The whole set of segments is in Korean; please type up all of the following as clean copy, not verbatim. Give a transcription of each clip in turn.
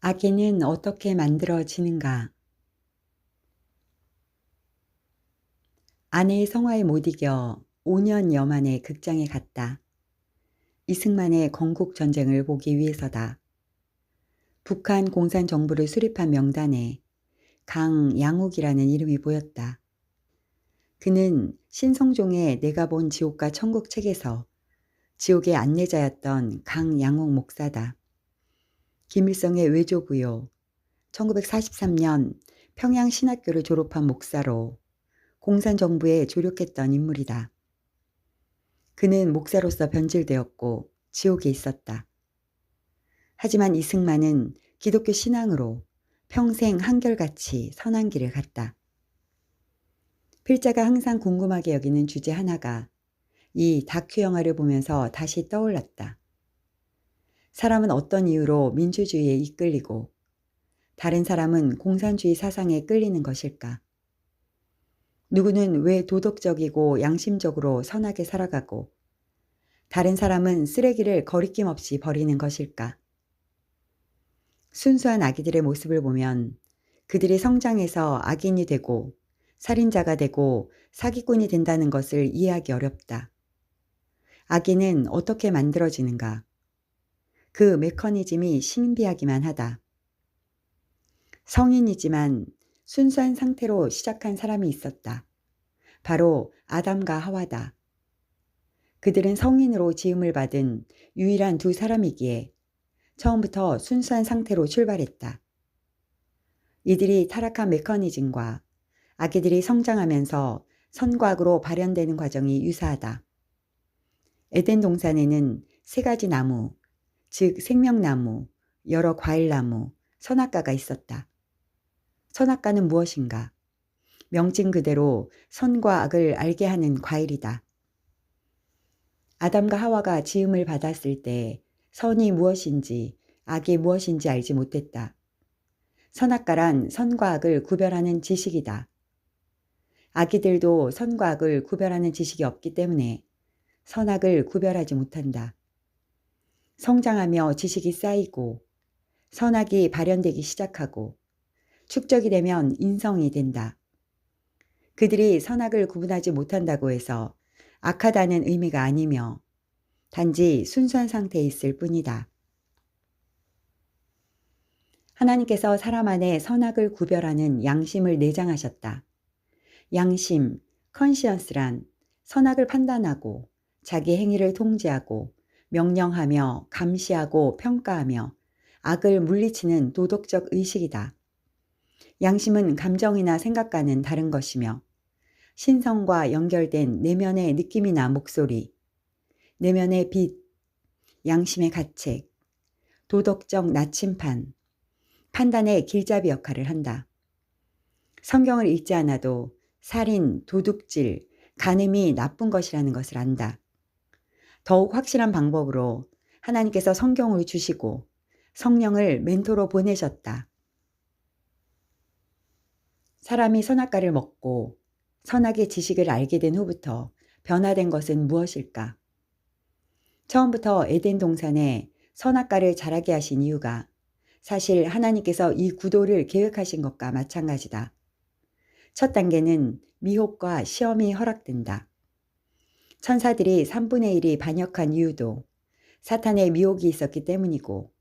악인은 어떻게 만들어지는가? 아내의 성화에 못 이겨 5년여 만에 극장에 갔다. 이승만의 건국전쟁을 보기 위해서다. 북한 공산정부를 수립한 명단에 강양욱이라는 이름이 보였다. 그는 신성종의 내가 본 지옥과 천국 책에서 지옥의 안내자였던 강양욱 목사다. 김일성의 외조부요. 1943년 평양신학교를 졸업한 목사로 공산정부에 조력했던 인물이다. 그는 목사로서 변질되었고 지옥에 있었다. 하지만 이승만은 기독교 신앙으로 평생 한결같이 선한 길을 갔다. 필자가 항상 궁금하게 여기는 주제 하나가 이 다큐 영화를 보면서 다시 떠올랐다. 사람은 어떤 이유로 민주주의에 이끌리고 다른 사람은 공산주의 사상에 끌리는 것일까? 누구는 왜 도덕적이고 양심적으로 선하게 살아가고 다른 사람은 쓰레기를 거리낌 없이 버리는 것일까? 순수한 아기들의 모습을 보면 그들이 성장해서 악인이 되고 살인자가 되고 사기꾼이 된다는 것을 이해하기 어렵다. 악인은 어떻게 만들어지는가? 그 메커니즘이 신비하기만 하다. 성인이지만 순수한 상태로 시작한 사람이 있었다. 바로 아담과 하와다. 그들은 성인으로 지음을 받은 유일한 두 사람이기에 처음부터 순수한 상태로 출발했다. 이들이 타락한 메커니즘과 아기들이 성장하면서 선과 악으로 발현되는 과정이 유사하다. 에덴 동산에는 세 가지 나무, 즉 생명나무, 여러 과일나무, 선악과가 있었다. 선악과는 무엇인가? 명칭 그대로 선과 악을 알게 하는 과일이다. 아담과 하와가 지음을 받았을 때 선이 무엇인지 악이 무엇인지 알지 못했다. 선악과란 선과 악을 구별하는 지식이다. 아기들도 선과 악을 구별하는 지식이 없기 때문에 선악을 구별하지 못한다. 성장하며 지식이 쌓이고 선악이 발현되기 시작하고 축적이 되면 인성이 된다. 그들이 선악을 구분하지 못한다고 해서 악하다는 의미가 아니며 단지 순수한 상태에 있을 뿐이다. 하나님께서 사람 안에 선악을 구별하는 양심을 내장하셨다. 양심, 컨시언스란 선악을 판단하고 자기 행위를 통제하고 명령하며 감시하고 평가하며 악을 물리치는 도덕적 의식이다. 양심은 감정이나 생각과는 다른 것이며 신성과 연결된 내면의 느낌이나 목소리, 내면의 빛, 양심의 가책, 도덕적 나침판, 판단의 길잡이 역할을 한다. 성경을 읽지 않아도 살인, 도둑질, 간음이 나쁜 것이라는 것을 안다. 더욱 확실한 방법으로 하나님께서 성경을 주시고 성령을 멘토로 보내셨다. 사람이 선악과를 먹고 선악의 지식을 알게 된 후부터 변화된 것은 무엇일까? 처음부터 에덴 동산에 선악과를 자라게 하신 이유가 사실 하나님께서 이 구도를 계획하신 것과 마찬가지다. 첫 단계는 미혹과 시험이 허락된다. 천사들이 3분의 1이 반역한 이유도 사탄의 미혹이 있었기 때문이고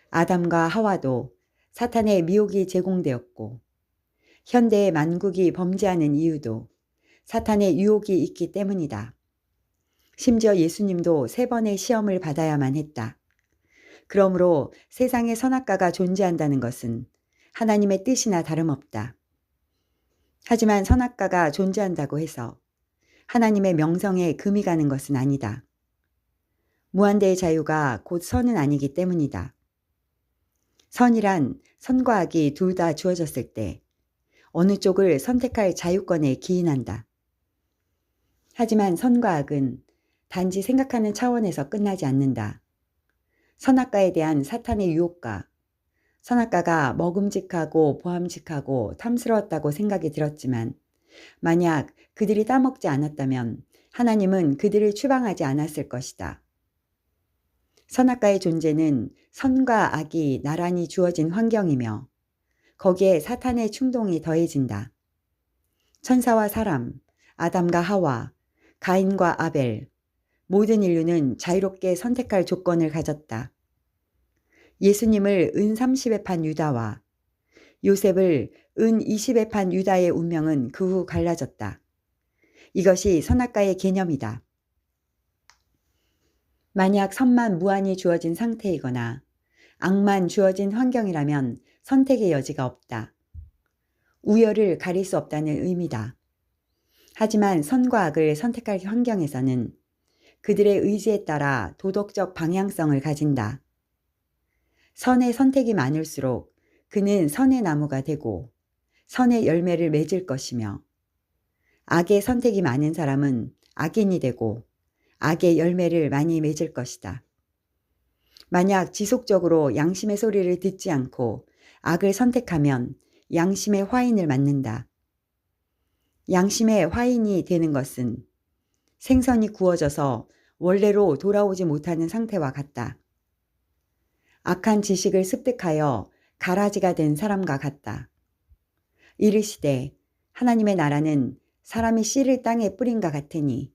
아담과 하와도 사탄의 미혹이 제공되었고 현대의 만국이 범죄하는 이유도 사탄의 유혹이 있기 때문이다. 심지어 예수님도 3번의 시험을 받아야만 했다. 그러므로 세상에 선악과가 존재한다는 것은 하나님의 뜻이나 다름없다. 하지만 선악과가 존재한다고 해서 하나님의 명성에 금이 가는 것은 아니다. 무한대의 자유가 곧 선은 아니기 때문이다. 선이란 선과 악이 둘 다 주어졌을 때 어느 쪽을 선택할 자유권에 기인한다. 하지만 선과 악은 단지 생각하는 차원에서 끝나지 않는다. 선악과에 대한 사탄의 유혹과 선악과가 먹음직하고 보암직하고 탐스러웠다고 생각이 들었지만 만약 그들이 따먹지 않았다면 하나님은 그들을 추방하지 않았을 것이다. 선악과의 존재는 선과 악이 나란히 주어진 환경이며 거기에 사탄의 충동이 더해진다. 천사와 사람, 아담과 하와, 가인과 아벨, 모든 인류는 자유롭게 선택할 조건을 가졌다. 예수님을 은 30에 판 유다와 요셉을 은 20에 판 유다의 운명은 그 후 갈라졌다. 이것이 선악과의 개념이다. 만약 선만 무한히 주어진 상태이거나 악만 주어진 환경이라면 선택의 여지가 없다. 우열을 가릴 수 없다는 의미다. 하지만 선과 악을 선택할 환경에서는 그들의 의지에 따라 도덕적 방향성을 가진다. 선의 선택이 많을수록 그는 선의 나무가 되고 선의 열매를 맺을 것이며 악의 선택이 많은 사람은 악인이 되고 악의 열매를 많이 맺을 것이다. 만약 지속적으로 양심의 소리를 듣지 않고 악을 선택하면 양심의 화인을 맞는다. 양심의 화인이 되는 것은 생선이 구워져서 원래로 돌아오지 못하는 상태와 같다. 악한 지식을 습득하여 가라지가 된 사람과 같다. 이르시되 하나님의 나라는 사람이 씨를 땅에 뿌린과 같으니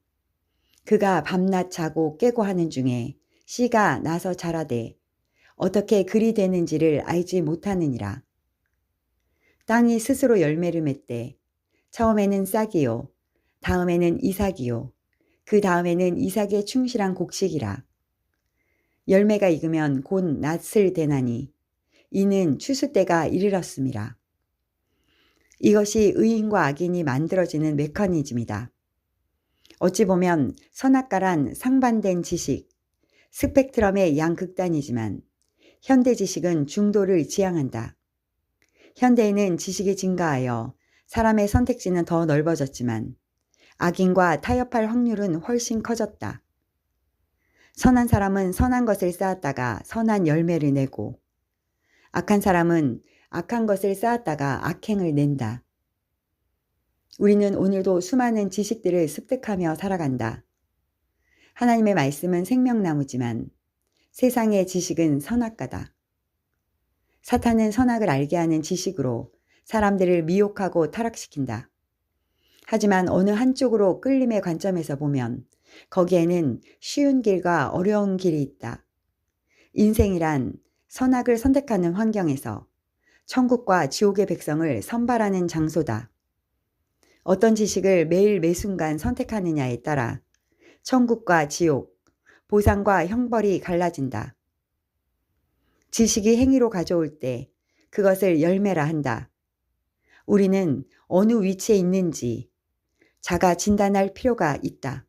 그가 밤낮 자고 깨고 하는 중에 씨가 나서 자라되 어떻게 그리 되는지를 알지 못하느니라. 땅이 스스로 열매를 맺되 처음에는 싹이요 다음에는 이삭이요 그 다음에는 이삭의 충실한 곡식이라. 열매가 익으면 곧 낫을 대나니 이는 추수 때가 이르렀음이라. 이것이 의인과 악인이 만들어지는 메커니즘이다. 어찌 보면 선악과란 상반된 지식, 스펙트럼의 양극단이지만 현대 지식은 중도를 지향한다. 현대에는 지식이 증가하여 사람의 선택지는 더 넓어졌지만 악인과 타협할 확률은 훨씬 커졌다. 선한 사람은 선한 것을 쌓았다가 선한 열매를 내고 악한 사람은 악한 것을 쌓았다가 악행을 낸다. 우리는 오늘도 수많은 지식들을 습득하며 살아간다. 하나님의 말씀은 생명나무지만 세상의 지식은 선악과다. 사탄은 선악을 알게 하는 지식으로 사람들을 미혹하고 타락시킨다. 하지만 어느 한쪽으로 끌림의 관점에서 보면 거기에는 쉬운 길과 어려운 길이 있다. 인생이란 선악을 선택하는 환경에서 천국과 지옥의 백성을 선발하는 장소다. 어떤 지식을 매일 매순간 선택하느냐에 따라 천국과 지옥, 보상과 형벌이 갈라진다. 지식이 행위로 가져올 때 그것을 열매라 한다. 우리는 어느 위치에 있는지 자가 진단할 필요가 있다.